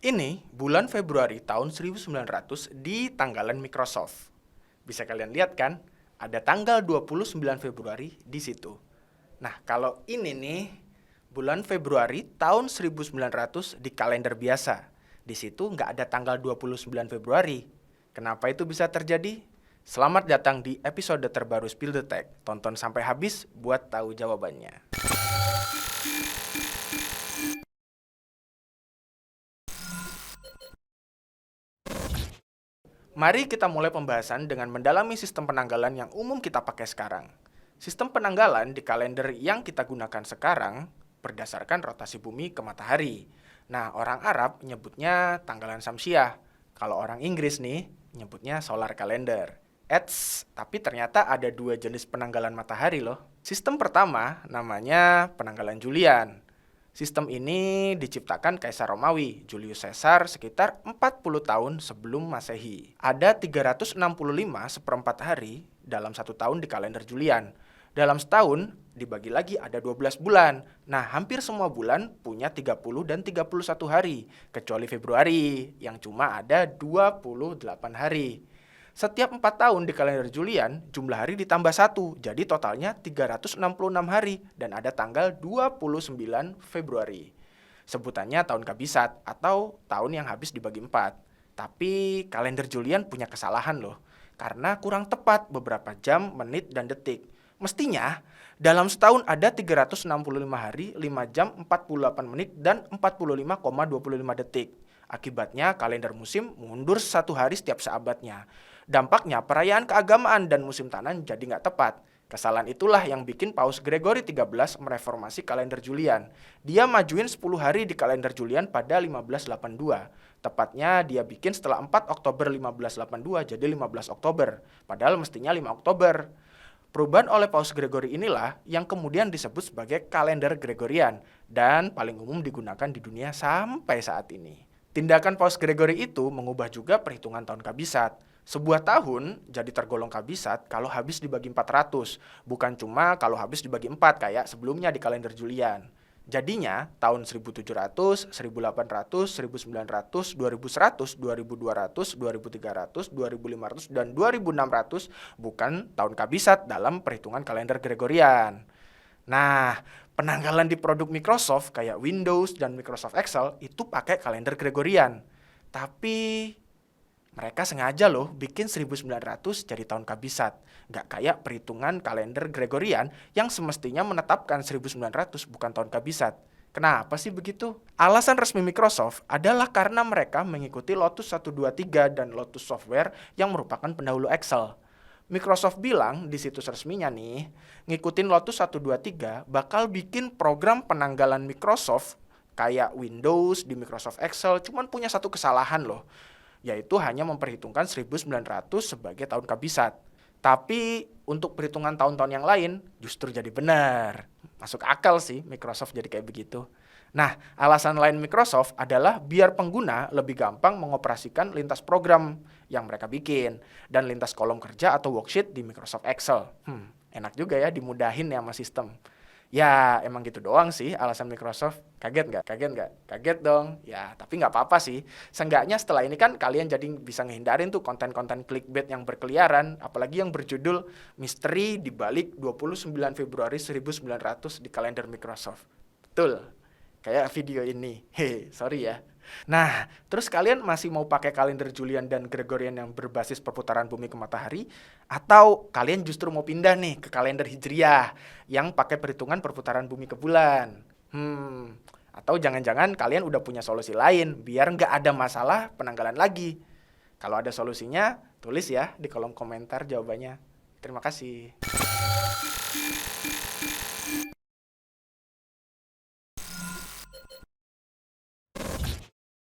Ini bulan Februari tahun 1900 di tanggalan Microsoft. Bisa kalian lihat kan? Ada tanggal 29 Februari di situ. Nah, kalau ini nih bulan Februari tahun 1900 di kalender biasa. Di situ nggak ada tanggal 29 Februari. Kenapa itu bisa terjadi? Selamat datang di episode terbaru Spill the Tech. Tonton sampai habis buat tahu jawabannya. Mari kita mulai pembahasan dengan mendalami sistem penanggalan yang umum kita pakai sekarang. Sistem penanggalan di kalender yang kita gunakan sekarang berdasarkan rotasi bumi ke matahari. Nah, orang Arab nyebutnya tanggalan Syamsiah. Kalau orang Inggris nih, nyebutnya solar calendar. Tapi ternyata ada dua jenis penanggalan matahari loh. Sistem pertama namanya penanggalan Julian. Sistem ini diciptakan Kaisar Romawi, Julius Caesar, sekitar 40 tahun sebelum Masehi. Ada 365 seperempat hari dalam satu tahun di kalender Julian. Dalam setahun, dibagi lagi ada 12 bulan. Nah, hampir semua bulan punya 30 dan 31 hari, kecuali Februari, yang cuma ada 28 hari. Setiap 4 tahun di kalender Julian, jumlah hari ditambah 1, jadi totalnya 366 hari dan ada tanggal 29 Februari. Sebutannya tahun kabisat atau tahun yang habis dibagi 4. Tapi kalender Julian punya kesalahan loh, karena kurang tepat beberapa jam, menit, dan detik. Mestinya, dalam setahun ada 365 hari, 5 jam, 48 menit, dan 45,25 detik. Akibatnya kalender musim mundur 1 hari setiap seabadnya. Dampaknya perayaan keagamaan dan musim tanam jadi nggak tepat. Kesalahan itulah yang bikin Paus Gregory XIII mereformasi kalender Julian. Dia majuin 10 hari di kalender Julian pada 1582. Tepatnya dia bikin setelah 4 Oktober 1582 jadi 15 Oktober. Padahal mestinya 5 Oktober. Perubahan oleh Paus Gregory inilah yang kemudian disebut sebagai kalender Gregorian dan paling umum digunakan di dunia sampai saat ini. Tindakan Paus Gregory itu mengubah juga perhitungan tahun kabisat. Sebuah tahun jadi tergolong kabisat kalau habis dibagi 400, bukan cuma kalau habis dibagi 4 kayak sebelumnya di kalender Julian. Jadinya tahun 1700, 1800, 1900, 2100, 2200, 2300, 2500, dan 2600 bukan tahun kabisat dalam perhitungan kalender Gregorian. Nah, penanggalan di produk Microsoft kayak Windows dan Microsoft Excel itu pakai kalender Gregorian. Tapi mereka sengaja loh bikin 1900 jadi tahun kabisat. Nggak kayak perhitungan kalender Gregorian yang semestinya menetapkan 1900 bukan tahun kabisat. Kenapa sih begitu? Alasan resmi Microsoft adalah karena mereka mengikuti Lotus 123 dan Lotus Software yang merupakan pendahulu Excel. Microsoft bilang di situs resminya nih, ngikutin Lotus 123 bakal bikin program penanggalan Microsoft kayak Windows di Microsoft Excel cuman punya satu kesalahan loh, yaitu hanya memperhitungkan 1900 sebagai tahun kabisat. Tapi untuk perhitungan tahun-tahun yang lain justru jadi benar. Masuk akal sih Microsoft jadi kayak begitu. Nah, alasan lain Microsoft adalah biar pengguna lebih gampang mengoperasikan lintas program yang mereka bikin dan lintas kolom kerja atau worksheet di Microsoft Excel. Enak juga ya dimudahin ya sama sistem. Ya, emang gitu doang sih alasan Microsoft. Kaget nggak? Kaget nggak? Kaget dong. Ya, tapi nggak apa-apa sih. Seenggaknya setelah ini kan kalian jadi bisa ngehindarin tuh konten-konten clickbait yang berkeliaran, apalagi yang berjudul Misteri di balik 29 Februari 1900 di kalender Microsoft. Betul. Kayak video ini. Sorry ya. Nah, terus kalian masih mau pakai kalender Julian dan Gregorian yang berbasis perputaran bumi ke matahari? Atau kalian justru mau pindah nih ke kalender Hijriah yang pakai perhitungan perputaran bumi ke bulan? Atau jangan-jangan kalian udah punya solusi lain biar nggak ada masalah penanggalan lagi? Kalau ada solusinya, tulis ya di kolom komentar jawabannya. Terima kasih.